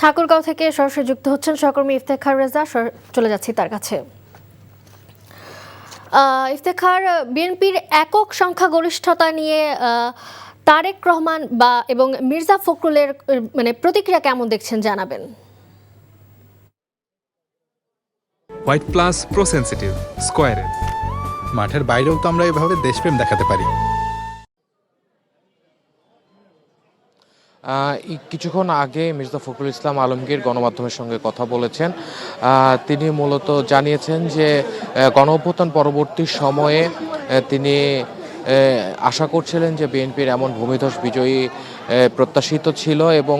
ঠাকুরগাঁও থেকে সরাসরি যুক্ত হচ্ছেন সহকর্মী ইফতেখার রেজা। চলে যাচ্ছি তার কাছে। ইফতেখার, বিএনপির একক সংখ্যাগরিষ্ঠতা নিয়ে তারেক রহমান এবং মির্জা ফখরুলের প্রতিক্রিয়া কেমন দেখছেন জানাবেন। হোয়াইট প্লাস প্রো সেনসিটিভ স্কয়ারে মাঠের বাইরেও তো আমরা এভাবে দেশপ্রেম দেখাতে পারি। কিছুক্ষণ আগে মির্জা ফখরুল ইসলাম আলমগীর গণমাধ্যমের সঙ্গে কথা বলেছেন। তিনি মূলত জানিয়েছেন যে গণঅভ্যুত্থান পরবর্তী সময়ে তিনি আশা করছিলেন যে বিএনপির এমন ভূমিধস বিজয়ী প্রত্যাশিত ছিল এবং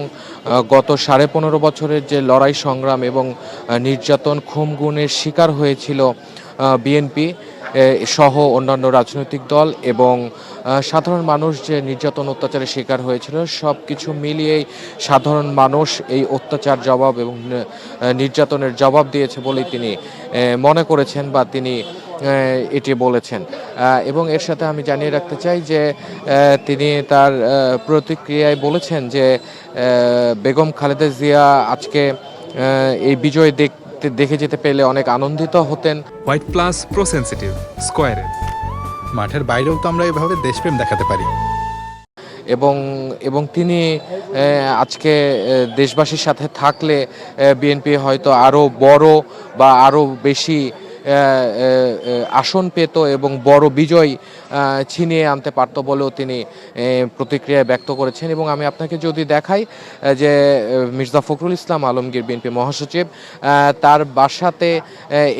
গত 15.5 বছরের যে লড়াই সংগ্রাম এবং নির্যাতন খুন-গুমের শিকার হয়েছিল বিএনপি সহ অন্যান্য রাজনৈতিক দল এবং সাধারণ মানুষ যে নির্যাতন অত্যাচারের শিকার হয়েছিল, সব কিছু মিলিয়েই সাধারণ মানুষ এই অত্যাচার জবাব এবং নির্যাতনের জবাব দিয়েছে বলেই তিনি মনে করেছেন বা তিনি এটি বলেছেন। এবং এর সাথে আমি জানিয়ে রাখতে চাই যে তিনি তার প্রতিক্রিয়ায় বলেছেন যে বেগম খালেদা জিয়া আজকে এই বিজয় দেখে যেতে পেলে অনেক আনন্দিত হতেন। হোয়াইট প্লাস প্রো সেনসিটিভ স্কয়ারে মাঠের বাইরেও তো আমরা এভাবে দেশপ্রেম দেখাতে পারি এবং তিনি আজকে দেশবাসীর সাথে থাকলে বিএনপি হয়তো আরও বড় বা আরও বেশি আসন পেত এবং বড় বিজয় ছিনিয়ে আনতে পারত বলেও তিনি প্রতিক্রিয়া ব্যক্ত করেছেন। এবং আমি আপনাকে যদি দেখাই যে মির্জা ফখরুল ইসলাম আলমগীর বিএনপি মহাসচিব, তার বাসাতে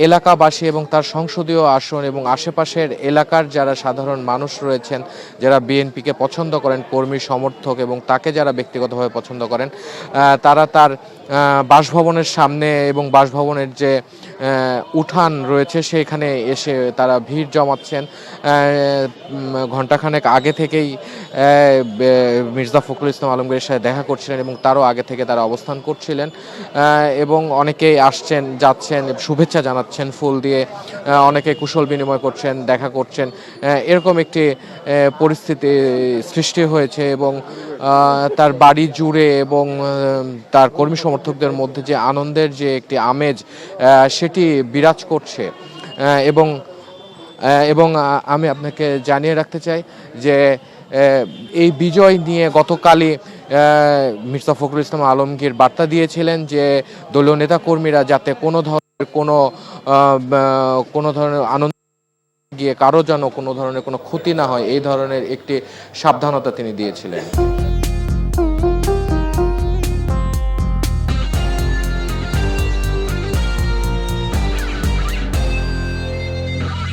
এলাকাবাসী এবং তার সংসদীয় আসন এবং আশেপাশের এলাকার যারা সাধারণ মানুষ রয়েছেন, যারা বিএনপিকে পছন্দ করেন, কর্মী সমর্থক এবং তাকে যারা ব্যক্তিগতভাবে পছন্দ করেন, তারা তার বাসভবনের সামনে এবং বাসভবনের যে উঠান রয়েছে সেখানে এসে তারা ভিড় জমাচ্ছেন। ঘণ্টাখানেক আগে থেকেই মির্জা ফখরুল ইসলাম আলমগীরের সাথে দেখা করছিলেন এবং তারও আগে থেকে তারা অবস্থান করছিলেন এবং অনেকেই আসছেন যাচ্ছেন, শুভেচ্ছা জানাচ্ছেন ফুল দিয়ে, অনেকে কুশল বিনিময় করছেন, দেখা করছেন। এরকম একটি পরিস্থিতি সৃষ্টি হয়েছে এবং তার বাড়ি জুড়ে এবং তার কর্মী সমর্থকদের মধ্যে যে আনন্দের যে একটি আমেজ সেটি বিরাজ করছে। এবং আমি আপনাকে জানিয়ে রাখতে চাই যে এই বিজয় নিয়ে গতকালই মির্জা ফখরুল ইসলাম আলমগীর বার্তা দিয়েছিলেন যে দলীয় নেতাকর্মীরা যাতে কোনো ধরনের আনন্দ গিয়ে কারো যেন কোনো ধরনের কোনো ক্ষতি না হয়, এই ধরনের একটি সাবধানতা তিনি দিয়েছিলেন।